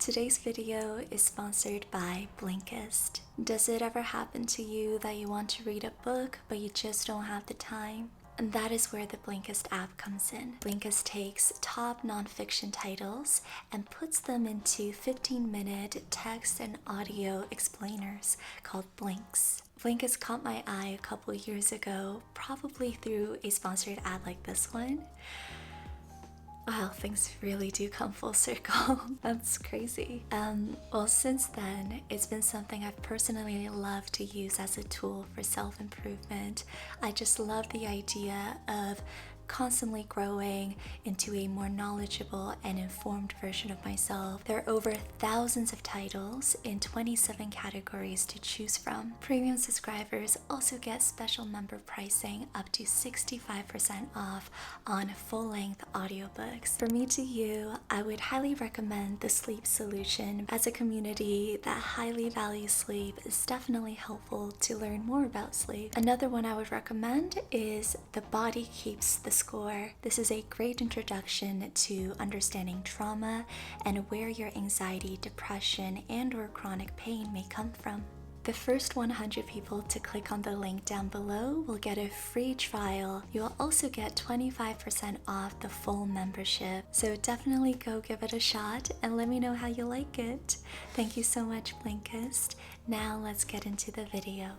Today's video is sponsored by Blinkist. Does it ever happen to you that you want to read a book but you just don't have the time? And that is where the Blinkist app comes in. Blinkist takes top nonfiction titles and puts them into 15-minute text and audio explainers called Blinks. Blinkist caught my eye a couple years ago, probably through a sponsored ad like this one. Wow, things really do come full circle. That's crazy. Well, since then, it's been something I've personally loved to use as a tool for self-improvement. I just love the idea of constantly growing into a more knowledgeable and informed version of myself. There are over thousands of titles in 27 categories to choose from. Premium subscribers also get special member pricing up to 65% off on full-length audiobooks. For me to you, I would highly recommend the Sleep Solution. As a community that highly values sleep, it's definitely helpful to learn more about sleep. Another one I would recommend is The Body Keeps the Score. This is a great introduction to understanding trauma and where your anxiety, depression, and/or chronic pain may come from. The first 100 people to click on the link down below will get a free trial. You will also get 25% off the full membership. So definitely go give it a shot and let me know how you like it. Thank you so much, Blinkist. Now let's get into the video.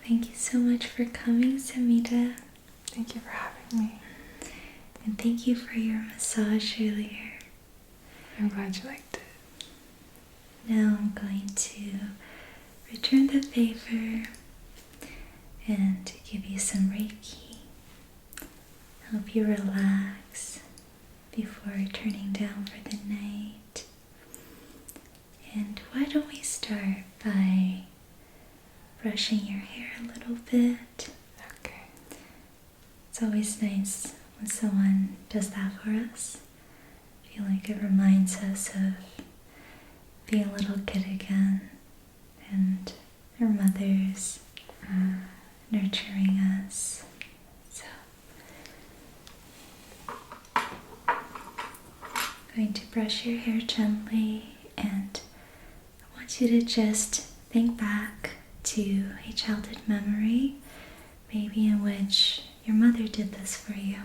Thank you so much for coming, Semide. Thank you for having me. And thank you for your massage earlier. I'm glad you liked it. Now I'm going to return the favor and give you some Reiki. Help you relax before turning down for the night. And why don't we start by brushing your hair a little bit. Okay. It's always nice when someone does that for us. I feel like it reminds us of being a little kid again and our mothers nurturing us. So I'm going to brush your hair gently, and I want you to just think back to a childhood memory, maybe in which your mother did this for you.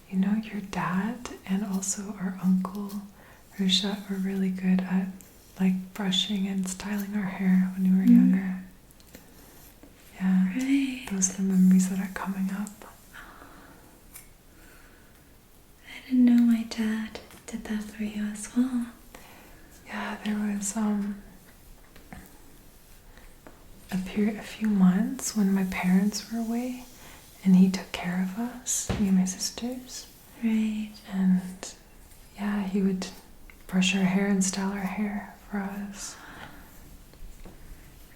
You know, your dad and also our uncle, Risha, were really good at like brushing and styling our hair when we were younger. Yeah, Right. those are the memories that are coming up. I didn't know my dad did that for you as well. Yeah, there was a few months when my parents were away, and he took care of us, me and my sisters. Right. And Yeah, he would brush our hair and style our hair for us.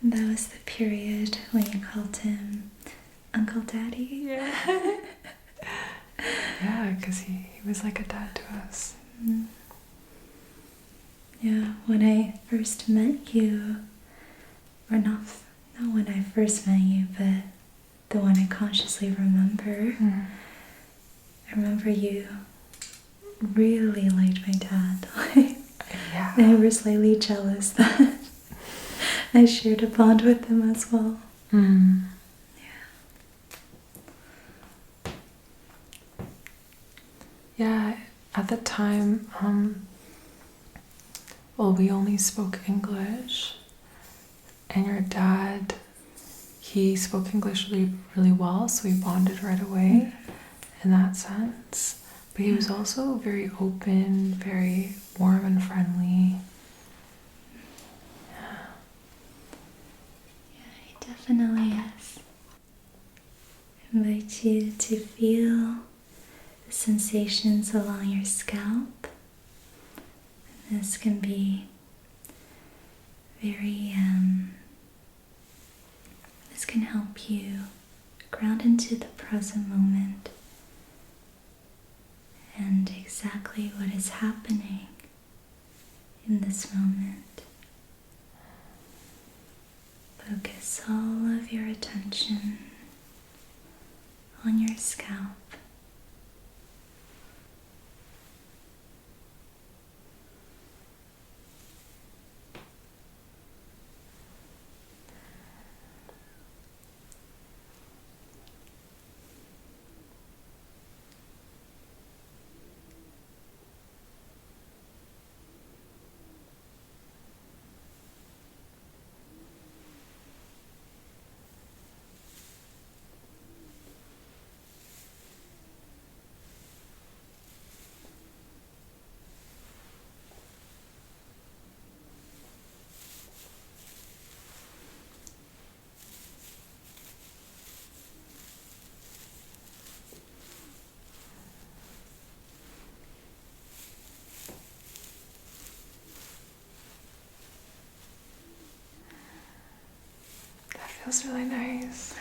That was the period when you called him Uncle Daddy. Yeah. Yeah, because he was like a dad to us. Mm. Yeah, when I first met you, or not when I first met you, but the one I consciously remember, I remember you really liked my dad. Yeah. And you were slightly jealous that I shared a bond with him as well. Mm. Yeah, at the time, well, we only spoke English, and your dad, he spoke English really, really well, so we bonded right away in that sense. But he was also very open, very warm and friendly. Yeah, he definitely is. I invite you to feel the sensations along your scalp. And this can be very, this can help you ground into the present moment and exactly what is happening in this moment. Focus all of your attention on your scalp. That feels really nice.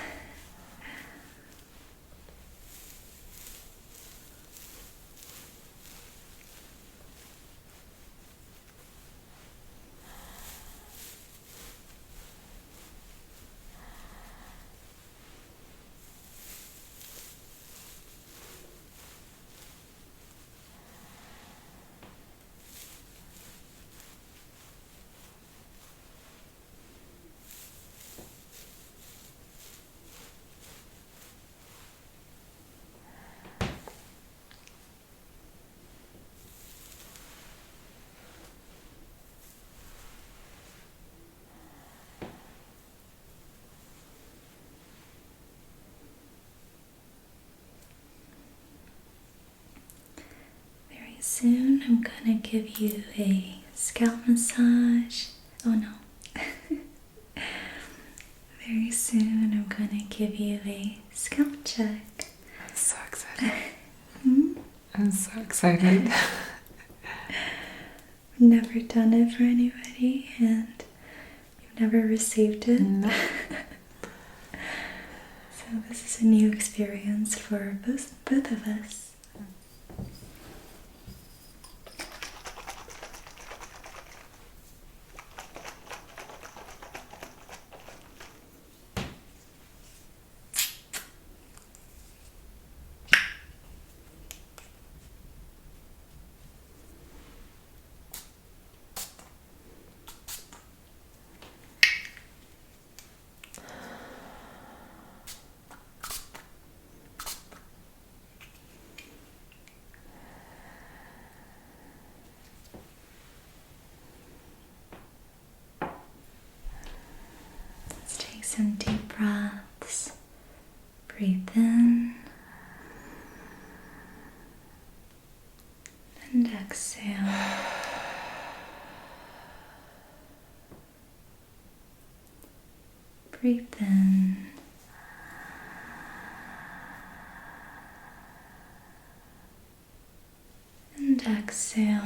Very soon I'm gonna give you a scalp massage. Oh no. Very soon I'm gonna give you a scalp check. I'm so excited. Hmm? I'm so excited. Never done it for anybody, and you've never received it. No. So this is a new experience for both of us. Let's take some deep breaths. Breathe in and exhale. Breathe in and exhale.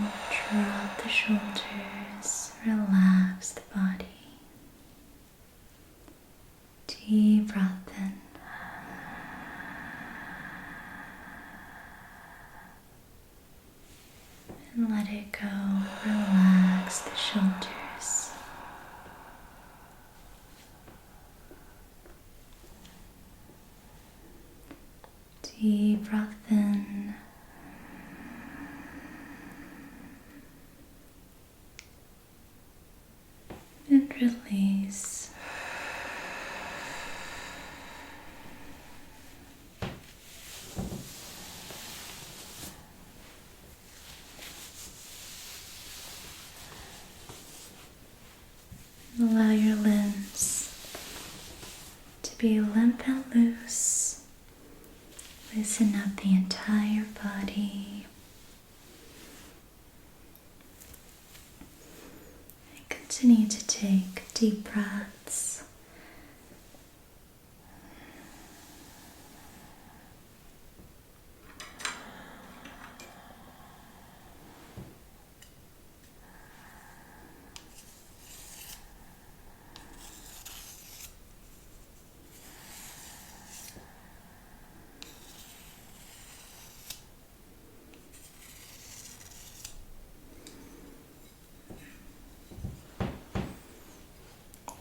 Drop the shoulders, relax the body. Deep breath in. And let it go. Relax the shoulders. Deep breath in. And release. Allow your limbs to be limp and loose. Loosen up the entire body. And continue to take deep breaths.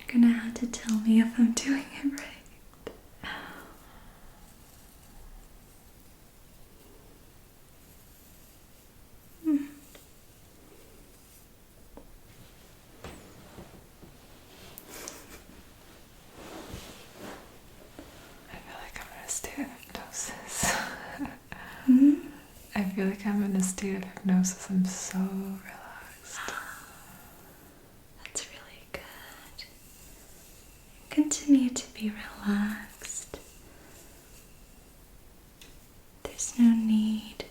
You're gonna have to tell me if I'm doing it right. I feel like I'm in a state of hypnosis. Mm-hmm. I feel like I'm in a state of hypnosis. I'm so relaxed. That's really good. Continue to be relaxed. There's no need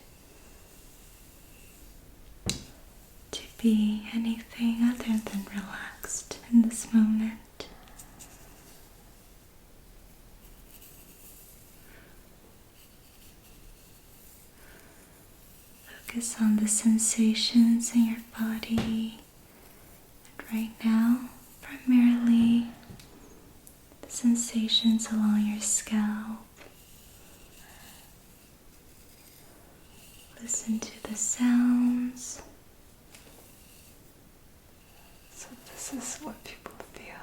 to be anything other than relaxed in this moment. Focus on the sensations in your body. And right now, primarily the sensations along your scalp. Listen to the sounds. So this is what people feel.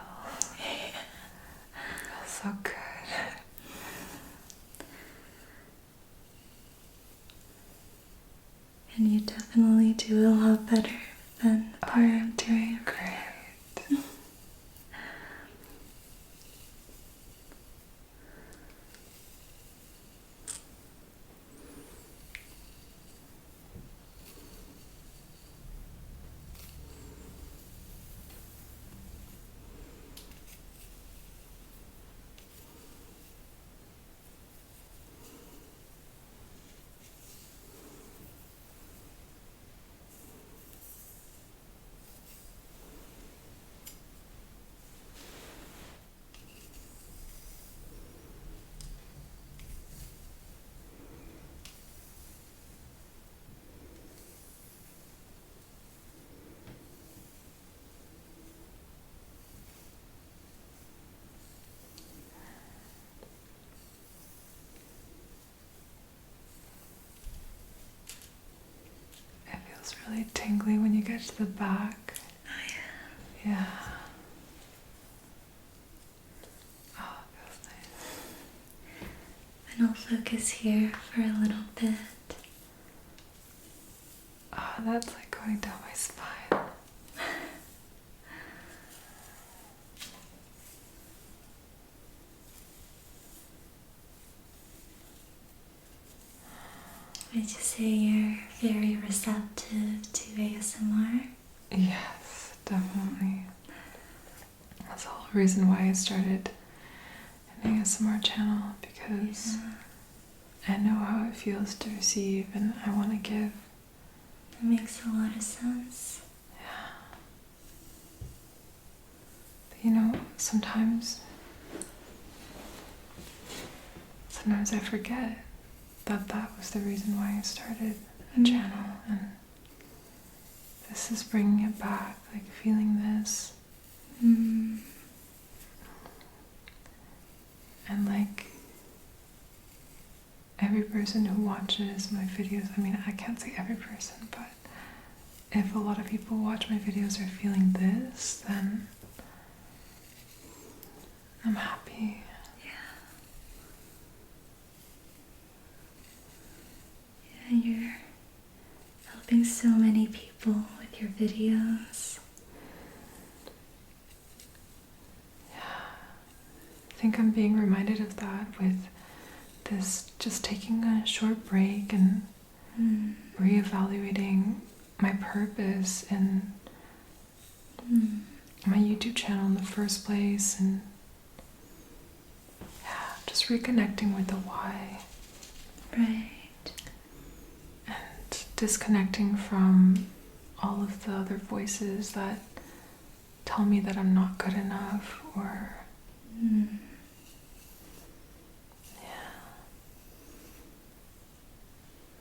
Feels so good. And you definitely do a lot better than the part I'm doing. Great. It's really tingly when you get to the back. Oh Yeah. Yeah. Oh, it feels nice. And I'll focus here for a little bit. Oh, that's like going down my spine. Would you say you're very receptive to ASMR? Yes, definitely. That's the whole reason why I started an ASMR channel, because I know how it feels to receive and I want to give. It makes a lot of sense. Yeah. But you know, sometimes I forget that that was the reason why I started a channel, and This is bringing it back, like feeling this. Mm. And like every person who watches my videos, I mean, I can't say every person, but if a lot of people watch my videos are feeling this, then I'm happy. Yeah, you're helping so many people with your videos. I think I'm being reminded of that with this, just taking a short break and reevaluating my purpose in my YouTube channel in the first place, and just reconnecting with the why. Right. And disconnecting from all of the other voices that tell me that I'm not good enough, or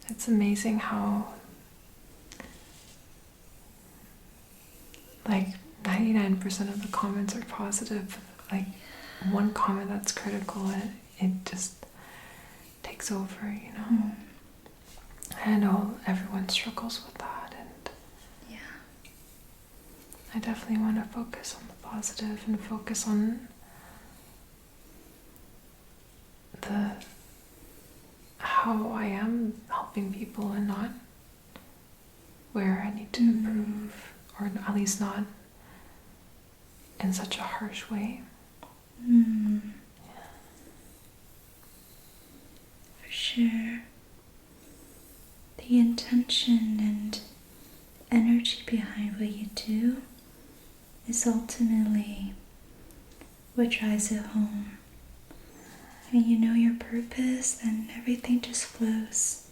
it's amazing how like 99% of the comments are positive. Like one comment that's critical, and it just takes over, you know. I know everyone struggles with that, and I definitely want to focus on the positive and focus on the how I am helping people, and not where I need to improve, or at least not in such a harsh way. For sure. The intention and energy behind what you do is ultimately what drives it home. And you know your purpose, then everything just flows.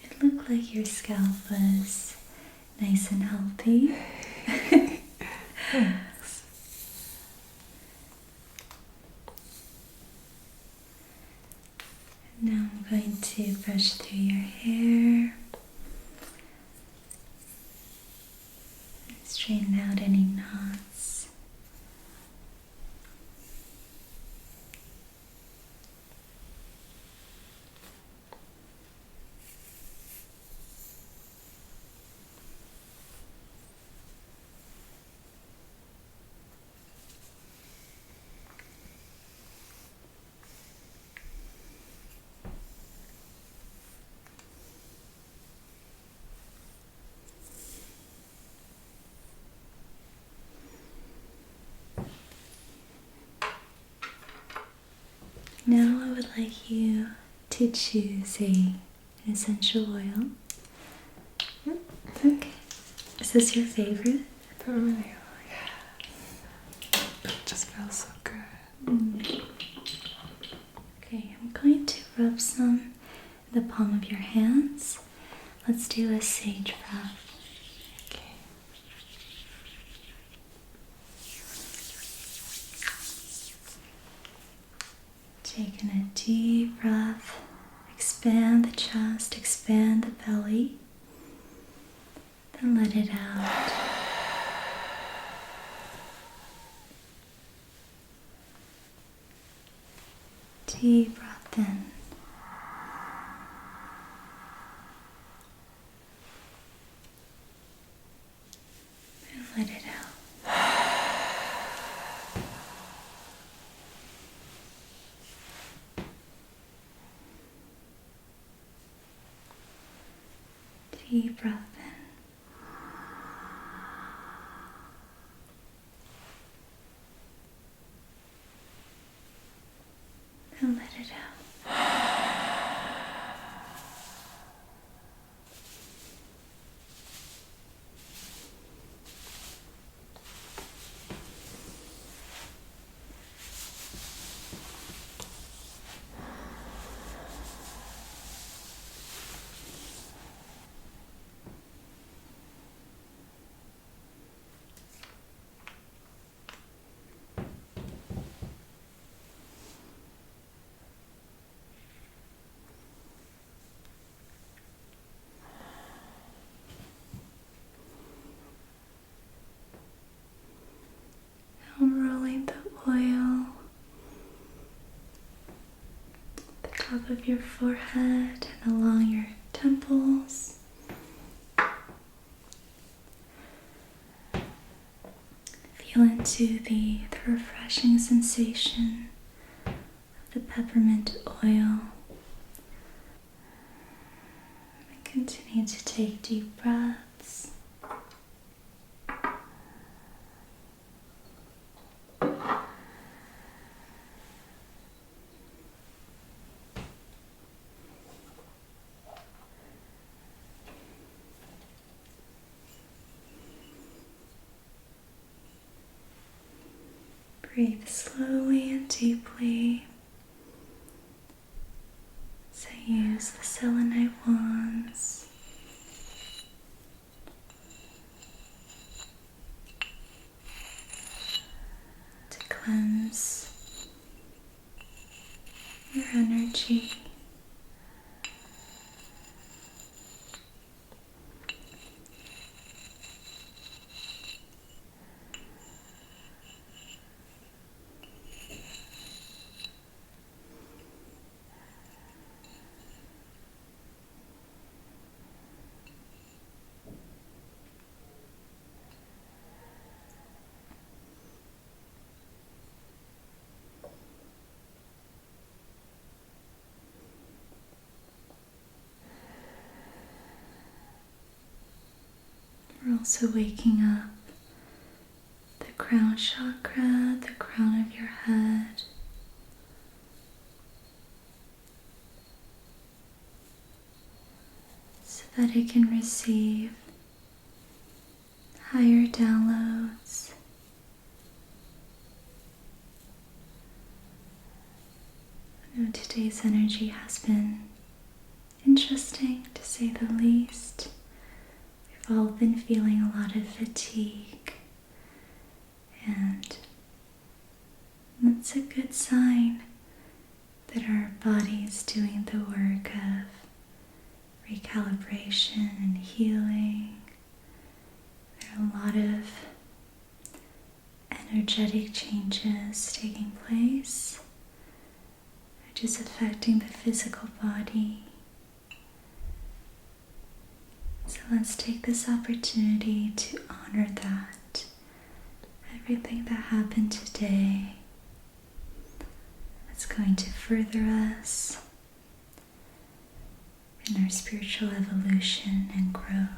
It looked like your scalp was nice and healthy. Now I'm going to brush through your hair, straighten out any knots. Now I would like you to choose an essential oil. Okay. Is this your favorite? Totally. Yeah. It just feels so good. Okay, I'm going to rub some in the palm of your hands. Let's do a sage breath. Okay. Taking a deep breath, Expand the chest, expand the belly, then let it out. Deep breath in. And let it out. Deep breath in. And let it out. I'm rolling the oil at the top of your forehead and along your temples. Feel into the refreshing sensation of the peppermint oil. And continue to take deep breaths. Breathe slowly and deeply. So use the selenite wands to cleanse your energy. We're also waking up the crown chakra, the crown of your head. So that it can receive higher downloads. I know today's energy has been interesting, to say the least. We've all been feeling a lot of fatigue, and that's a good sign that our body is doing the work of recalibration and healing. There are a lot of energetic changes taking place, which is affecting the physical body. So let's take this opportunity to honor that. Everything that happened today is going to further us in our spiritual evolution and growth.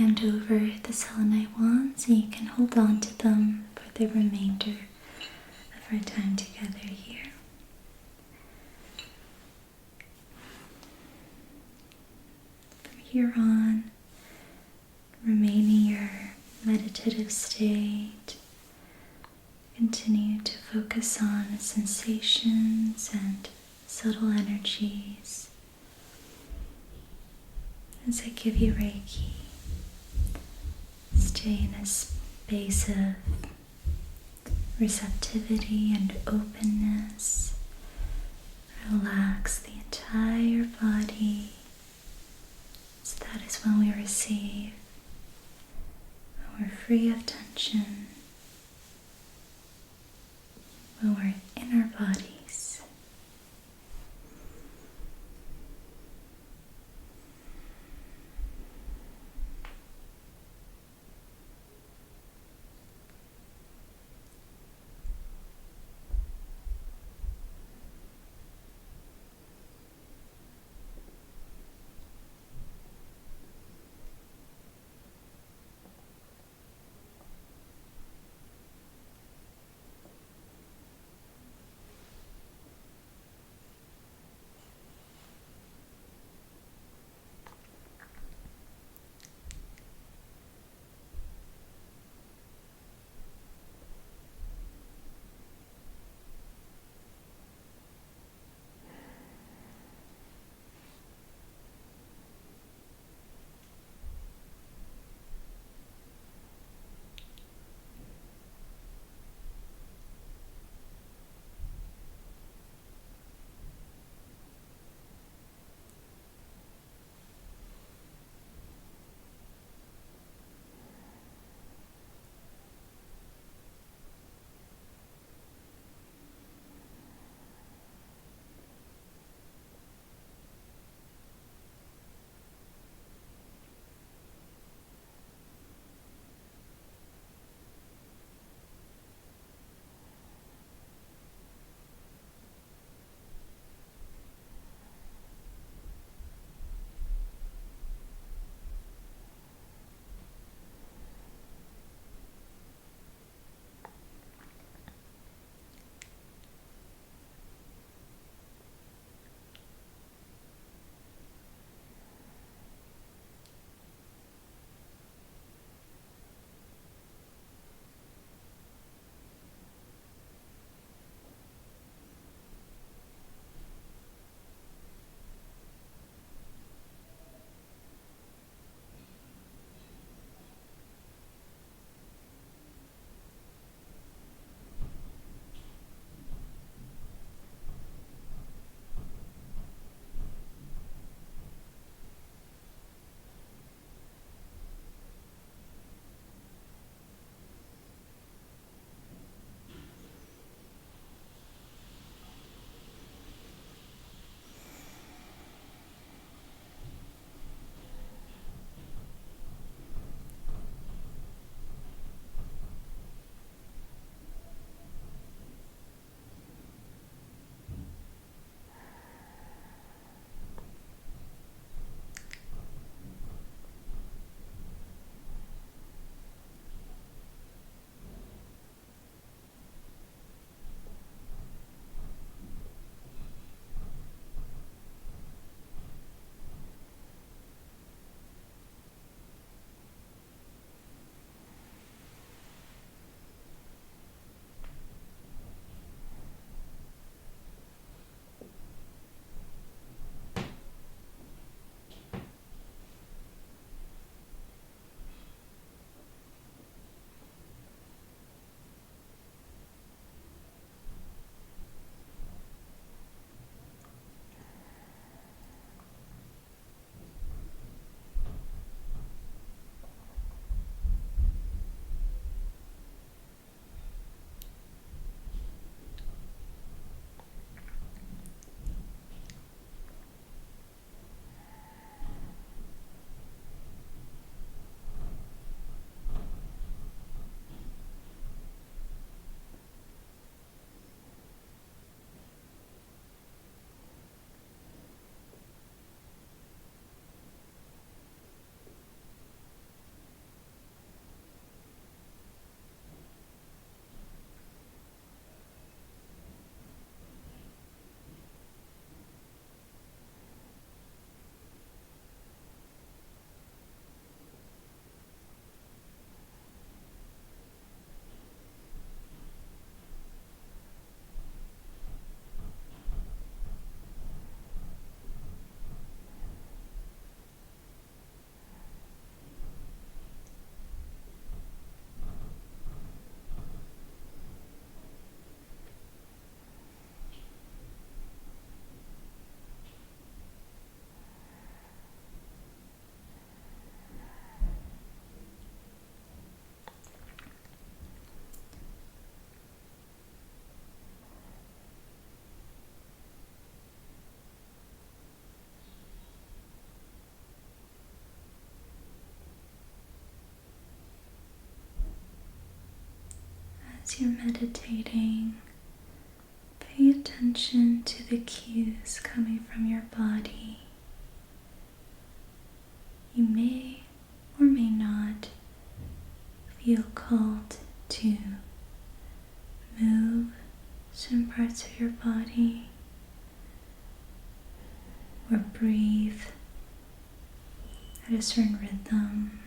hand over the selenite wands and you can hold on to them for the remainder of our time together here. From here on, remain in your meditative state. Continue to focus on sensations and subtle energies. As I give you Reiki, stay in a space of receptivity and openness. Relax the entire body. So that is when we receive, when we're free of tension, when we're in our bodies. as you're meditating, pay attention to the cues coming from your body. You may or may not feel called to move certain parts of your body or breathe at a certain rhythm.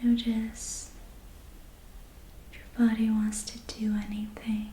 Notice if your body wants to do anything.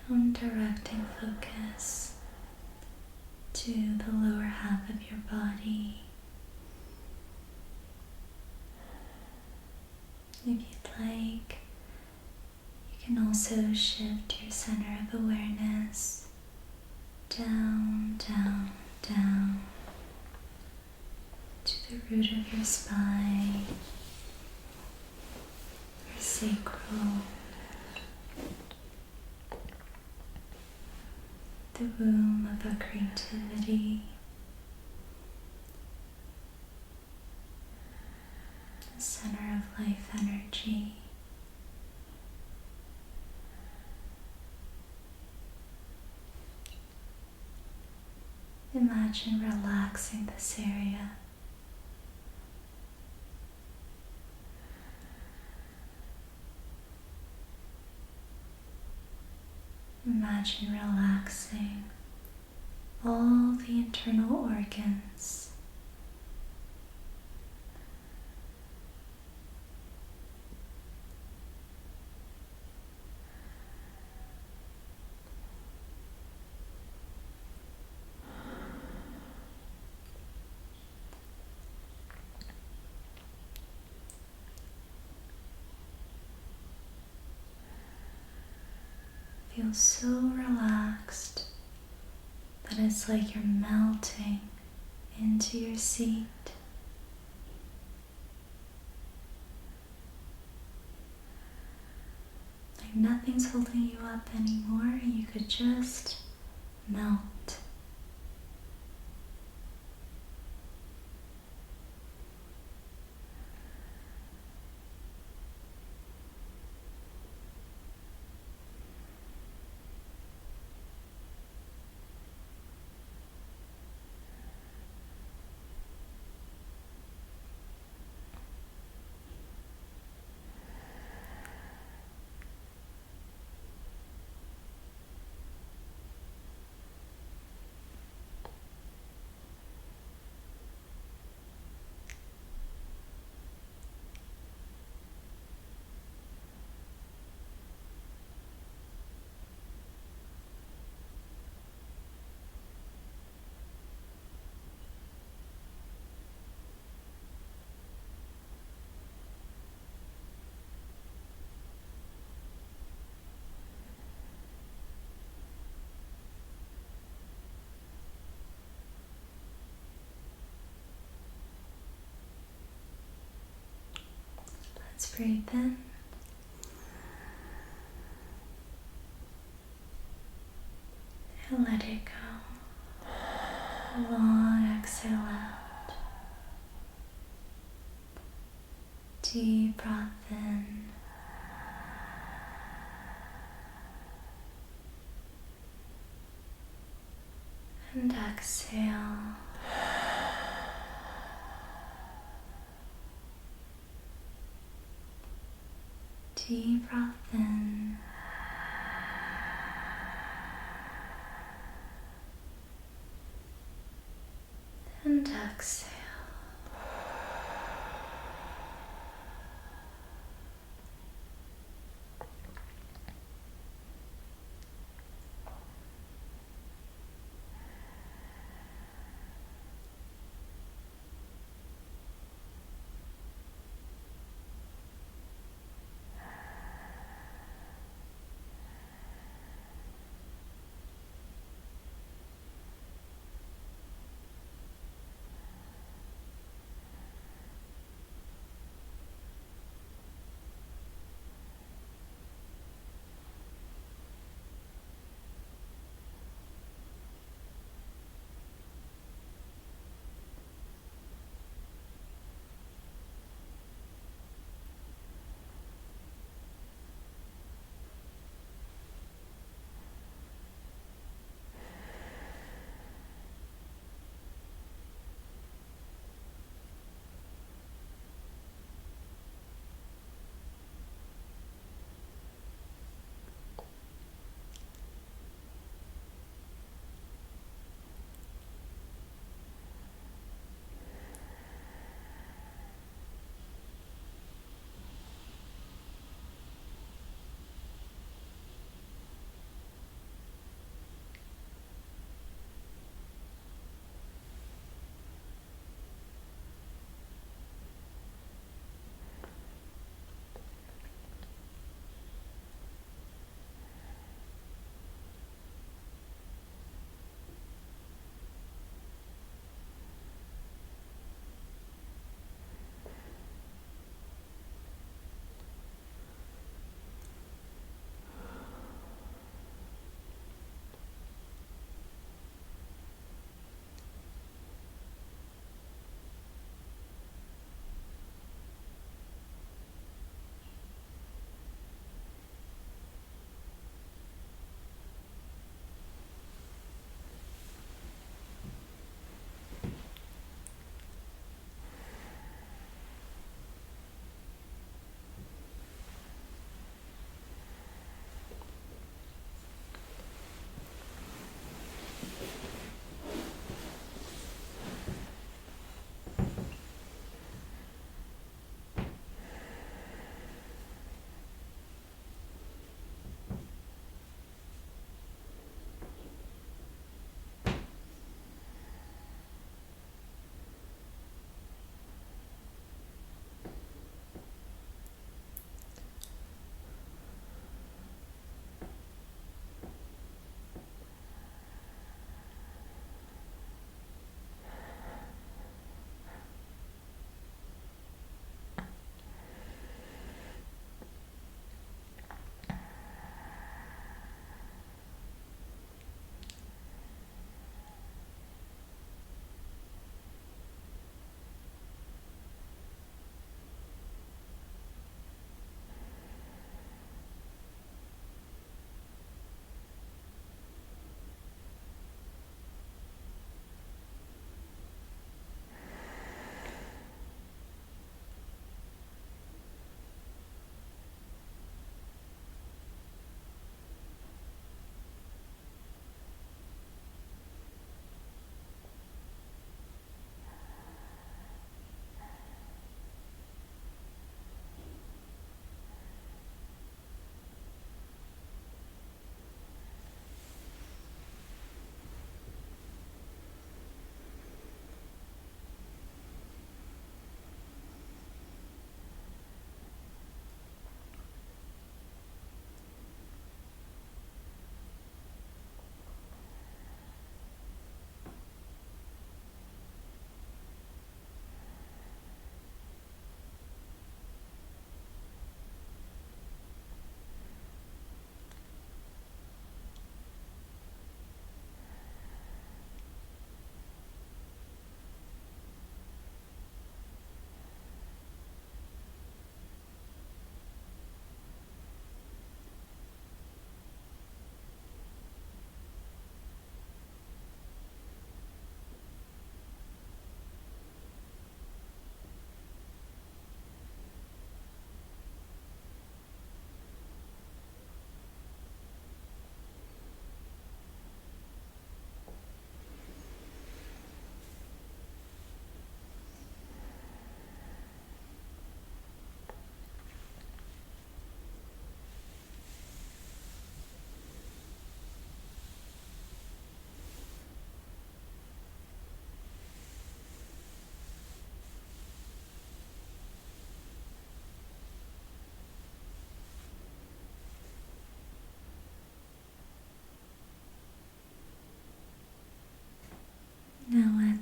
I'm directing focus to the lower half of your body. If you'd like, you can also shift your center of awareness down, down, down to the root of your spine, your sacral, the womb of our creativity, the center of life energy. Imagine relaxing this area. Imagine relaxing all the internal organs. Feel so relaxed that it's like you're melting into your seat. Like nothing's holding you up anymore, and you could just melt. Let's breathe in. And let it go. A long exhale out. Deep breath in. And exhale. Deep breath in. And exhale.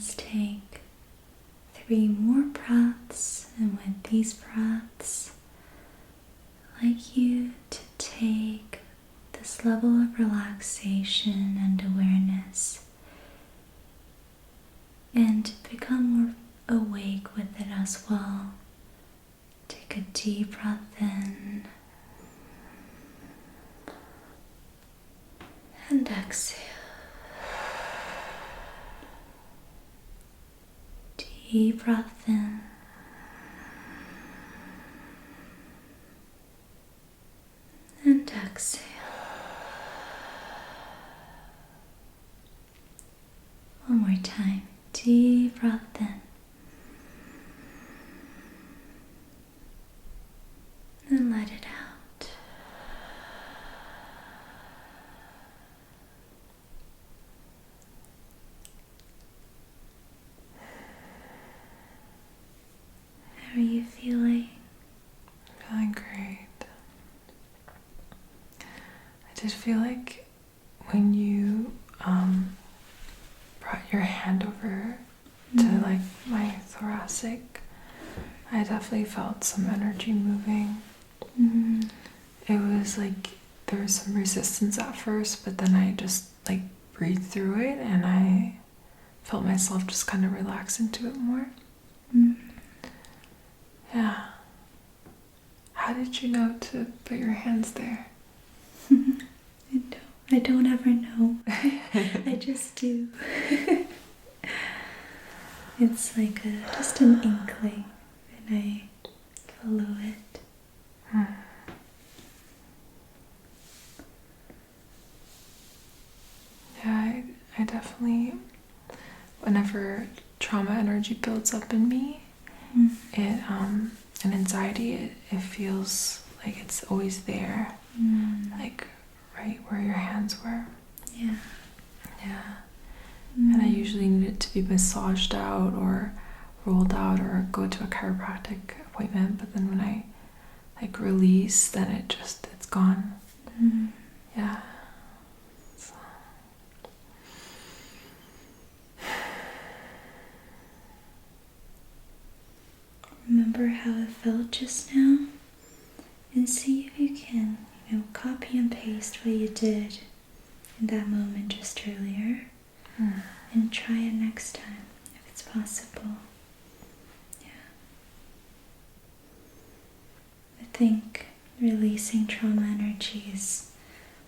let's take 3 more breaths, and with these breaths, I'd like you to take this level of relaxation and awareness and become more awake with it as well. Take a deep breath in and exhale. Deep breath in and exhale. One more time. Deep breath in and let it out. How are you feeling? Feeling great. I did feel like when you brought your hand over to like my thoracic, I definitely felt some energy moving. It was like there was some resistance at first, but then I just like breathed through it and I felt myself just kind of relax into it more. Yeah. How did you know to put your hands there? I don't ever know. I just do. It's like just an inkling, and I follow it. Yeah, I definitely, whenever trauma energy builds up in me, it and anxiety, it feels like it's always there, like right where your hands were. Yeah. And I usually need it to be massaged out or rolled out or go to a chiropractic appointment, but then when I like release, then it's gone. Yeah. So. Remember how it felt just now, and see if you can, copy and paste what you did in that moment just earlier, and try it next time if it's possible. Yeah. I think releasing trauma energy is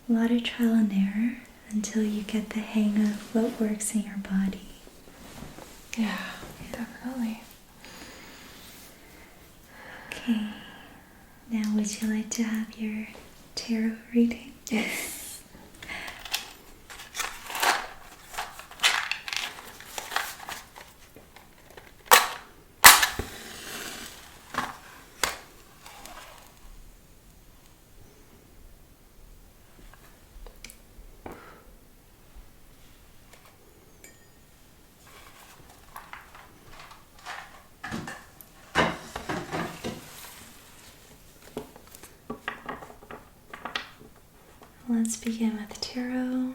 a lot of trial and error until you get the hang of what works in your body. Yeah, definitely. Okay, now would you like to have your tarot reading? Yes. Let's begin with tarot.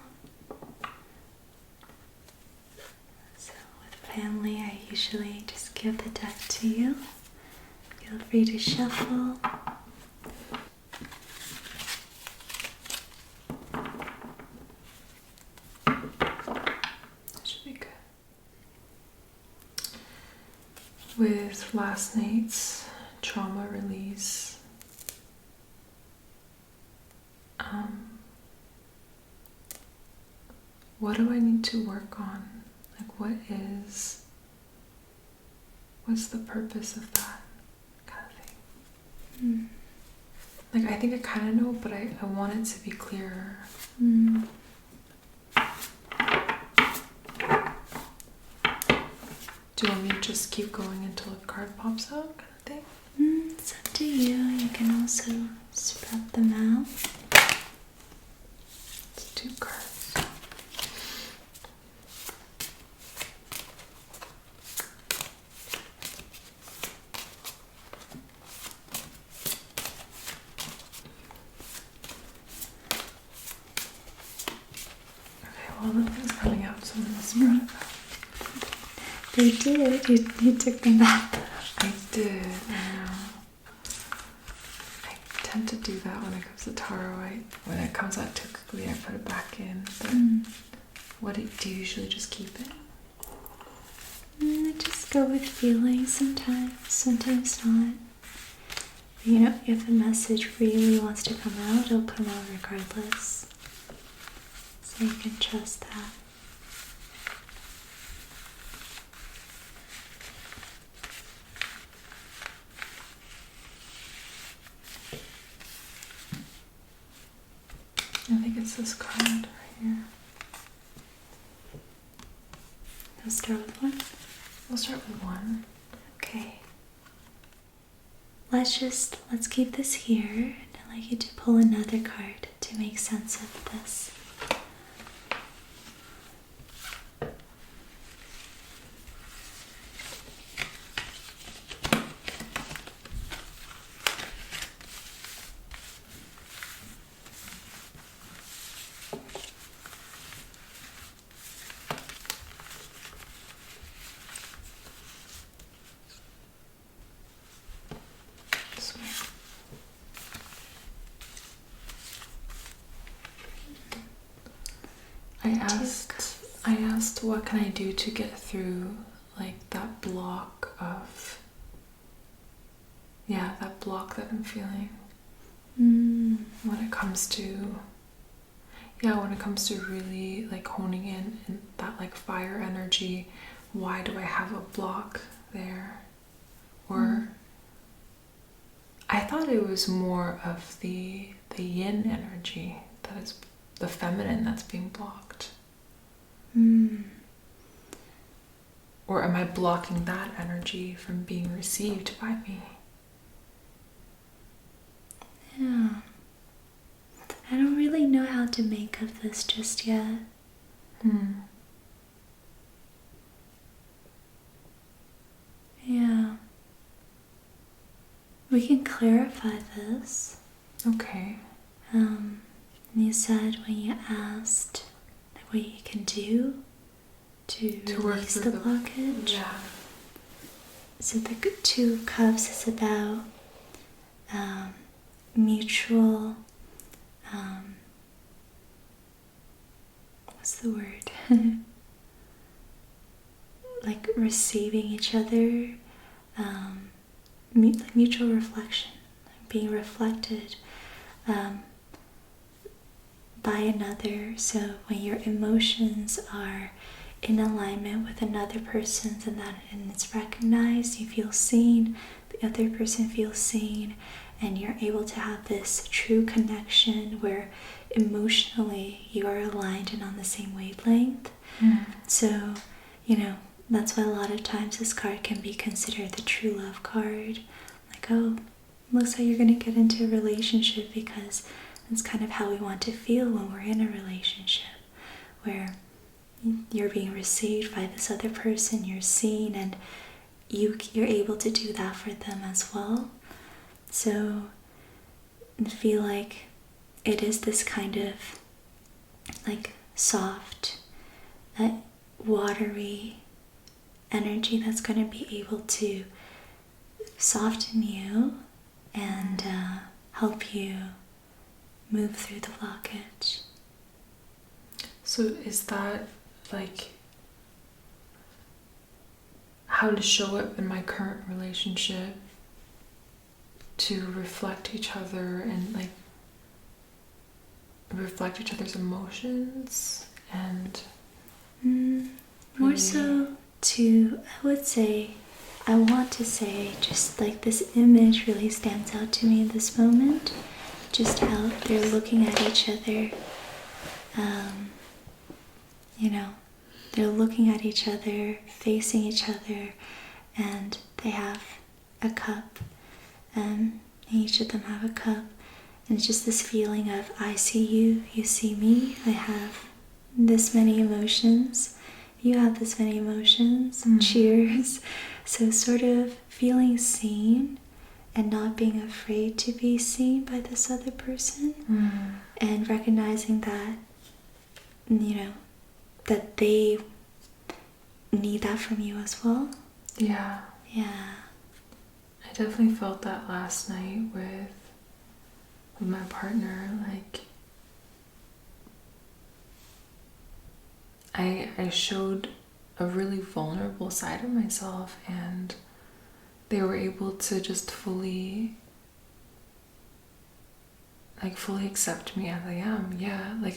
So with family, I usually just give the deck to you. Feel free to shuffle. That should be good. With last night's trauma release, what do I need to work on? Like, what's the purpose of that kind of thing? Like, I think I kind of know, but I want it to be clearer. Do you want me to just keep going until a card pops out, kind of thing? It's up to you. You can also spread them out. It's 2 cards. Okay, well, nothing's coming out, so I'm going to spread it out. They did. You took them back. I did. I know. I tend to do that when it comes to taro. When it comes out too quickly, I put it back in. But do you usually just keep it? I just go with feelings sometimes not. You know, if the message really wants to come out, it'll come out regardless. So you can trust that. I think it's this card right here. Let's start with one. We'll start with one. Okay. Let's keep this here, and I'd like you to pull another card to make sense of this. I asked what can I do to get through like that block that I'm feeling when it comes to really like honing in that like fire energy. Why do I have a block there? Or I thought it was more of the yin energy, that is the feminine that's being blocked. Or am I blocking that energy from being received by me? Yeah. I don't really know how to make of this just yet. Yeah. We can clarify this. Okay. You said when you asked what you can do to release the blockage. Yeah. So the Two of Cups is about mutual, what's the word? Like receiving each other, mutual reflection, being reflected by another. So when your emotions are in alignment with another person's and it's recognized, you feel seen, the other person feels seen, and you're able to have this true connection where emotionally you are aligned and on the same wavelength. So, that's why a lot of times this card can be considered the true love card. Like, oh, looks like you're going to get into a relationship, because that's kind of how we want to feel when we're in a relationship, where you're being received by this other person, you're seen, and you're able to do that for them as well. So I feel like it is this kind of like soft, watery energy that's going to be able to soften you and help you move through the blockage. So is that like how to show up in my current relationship, to reflect each other and like reflect each other's emotions, and more so to, I want to say, just like this image really stands out to me in this moment, just how they're looking at each other. They're looking at each other, facing each other, and they have a cup, and each of them have a cup, and it's just this feeling of, I see you, you see me, I have this many emotions, you have this many emotions, cheers. So sort of feeling seen and not being afraid to be seen by this other person, and recognizing that, that they need that from you as well? Yeah. Yeah. I definitely felt that last night with my partner. Like, I showed a really vulnerable side of myself, and they were able to just fully accept me as I am. Yeah, like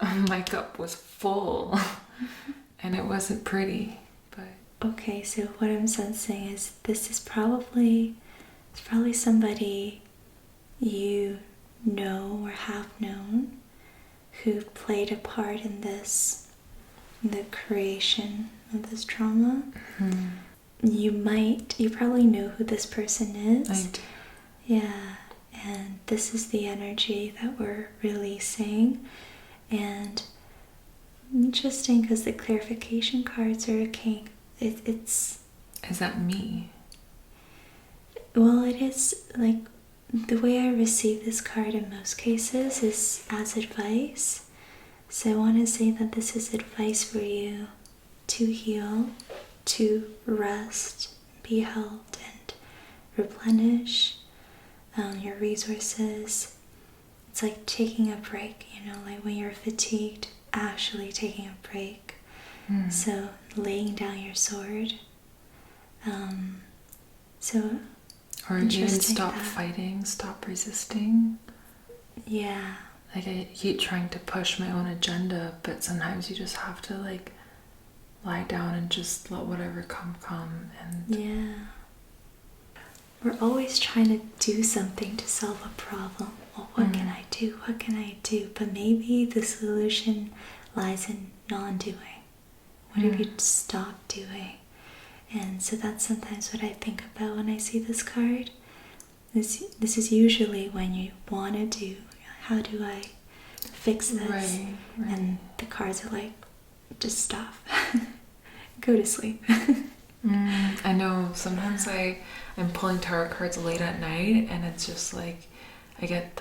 my cup was full and it wasn't pretty, but Okay, so what I'm sensing is this is probably somebody you know or have known who played a part in this, in the creation of this trauma. You probably know who this person is. I do. Yeah, and this is the energy that we're releasing. And interesting because the clarification cards are a king. It's Is that me? well, it is like the way I receive this card in most cases is as advice. So I want to say that this is advice for you to heal, to rest, be held, and replenish your resources. It's like taking a break, like when you're fatigued, actually taking a break. So laying down your sword. So Or even stop fighting, stop resisting. Yeah. Like, I keep trying to push my own agenda, but sometimes you just have to lie down and just let whatever come. And yeah. We're always trying to do something to solve a problem. Well, what can I do? What can I do? But maybe the solution lies in non-doing. What if you stop doing? And so that's sometimes what I think about when I see this card. This is usually when you want to do, how do I fix this? Right. And the cards are like, just stop. Go to sleep. I know. Sometimes I'm pulling tarot cards late at night, and it's just like I get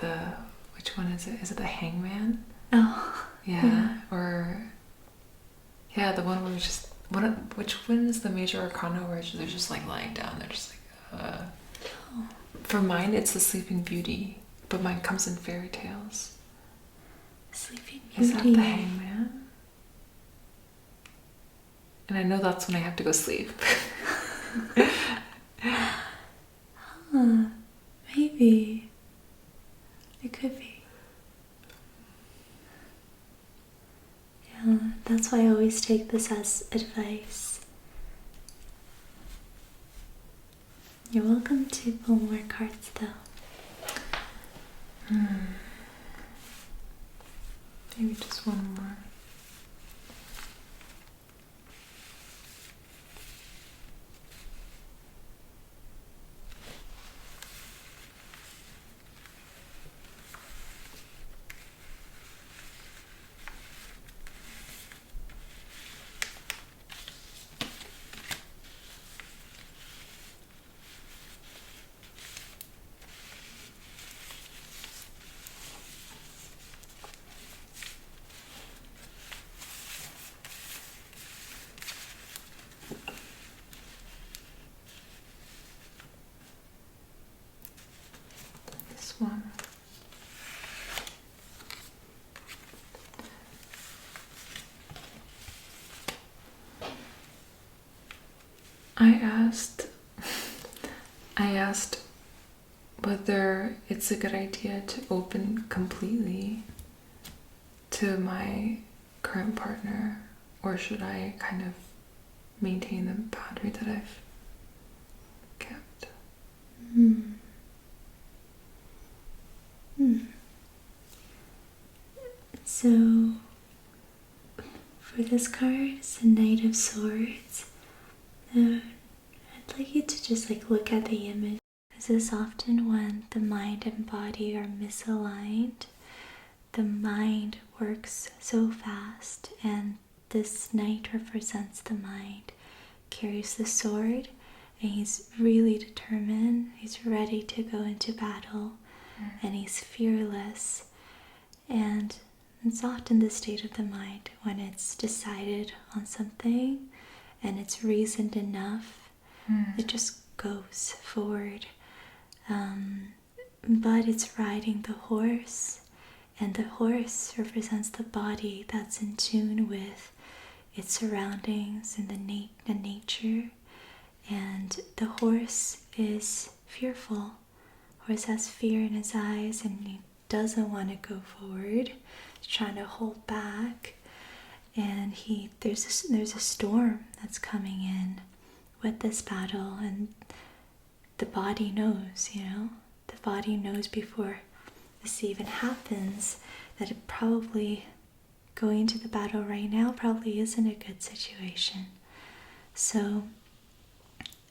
which one is it? Is it the Hangman? Oh. Yeah. Or the one where it's just which one is the major arcana where they're just lying down? They're just For mine, it's the Sleeping Beauty, but mine comes in fairy tales. Sleeping Beauty. Is that the Hangman? And I know that's when I have to go sleep. Maybe. It could be. Yeah, that's why I always take this as advice. You're welcome to pull more cards though. Maybe just one more. This one. I asked whether it's a good idea to open completely to my current partner, or should I kind of maintain the boundary that I've kept. So, for this card, it's the Knight of Swords. I'd like you to just look at the image. This is often when the mind and body are misaligned. The mind works so fast, and this knight represents the mind, carries the sword, and he's really determined. He's ready to go into battle, and he's fearless. And It's often the state of the mind when it's decided on something and it's reasoned enough, it just goes forward. But it's riding the horse, and the horse represents the body that's in tune with its surroundings and the nature. And the horse is fearful. Horse has fear in his eyes and he doesn't want to go forward. He's trying to hold back. And there's a storm that's coming in with this battle, and the body knows, the body knows before this even happens that it probably going into the battle right now probably isn't a good situation. So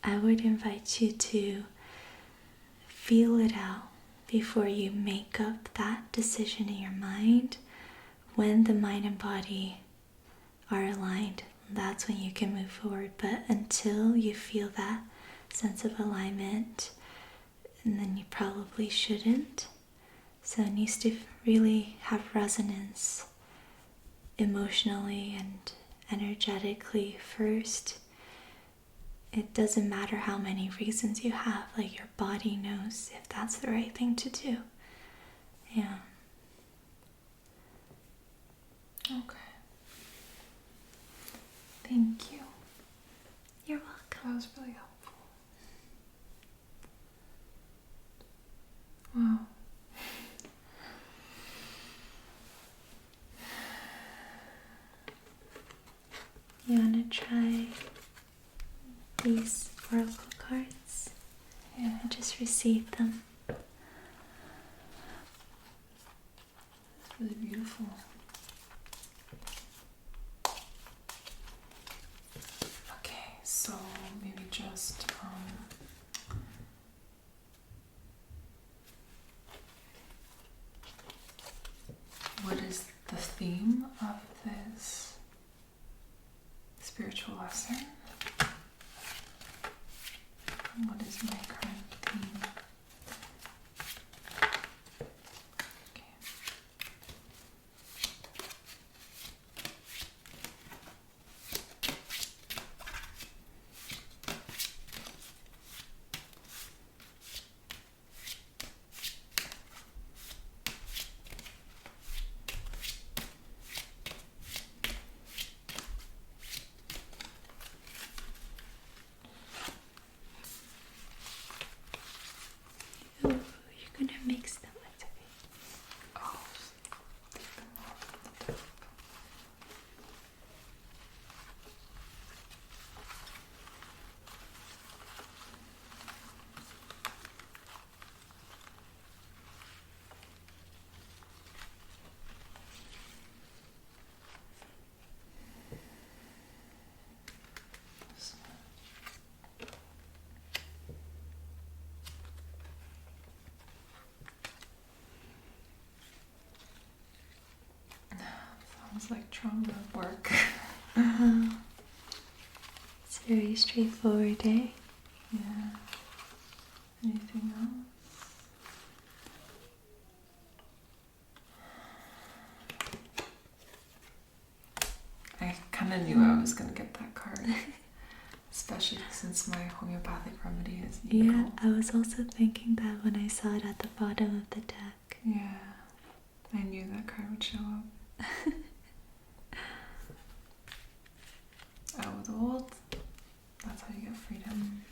I would invite you to feel it out before you make up that decision in your mind. When the mind and body are aligned, that's when you can move forward. But until you feel that sense of alignment, and then you probably shouldn't. So it needs to really have resonance emotionally and energetically first. It doesn't matter how many reasons you have, like your body knows if that's the right thing to do. Yeah. Okay. Thank you. You're welcome. That was really helpful. Wow. You want to try these oracle cards? Yeah. I just received them. It's really beautiful. Okay, so maybe just what is the theme of this spiritual lesson? What is my current theme? Okay. Ooh, you're gonna mix them. It's okay. Oh, take them off the top. Sounds like trauma work. It's very straightforward, eh? Yeah. Anything else? I kind of knew I was going to get that card. Especially since my homeopathic remedy is eagle. Yeah, I was also thinking that when I saw it at the bottom of the deck. Yeah. I knew that card would show up. Out with old. That's how you get freedom.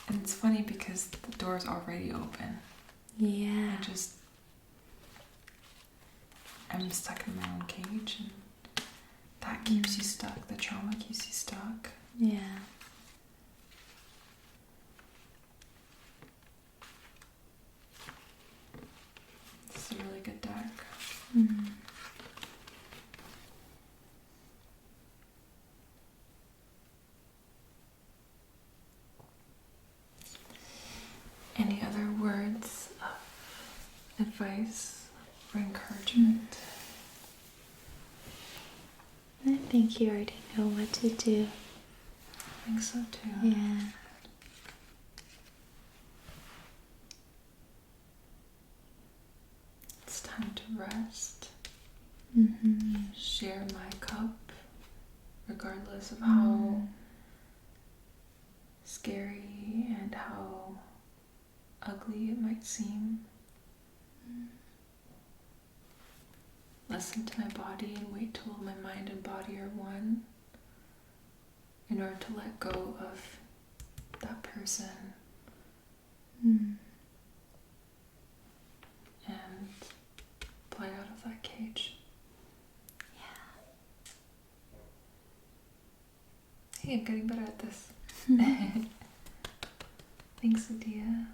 And it's funny because the door's already open. Yeah. I'm stuck in my own cage, and that keeps you stuck. The trauma keeps you stuck. Yeah. It's a really good deck. Mm. Any other words of advice or encouragement? I think you already know what to do. I think so too. Yeah. It's time time to rest. Share my cup, regardless of how scary and how ugly it might seem. Listen to my body and wait till my mind and body are one in order to let go of that person and fly out of that cage. Hey, I'm getting better at this. Thanks, Adia.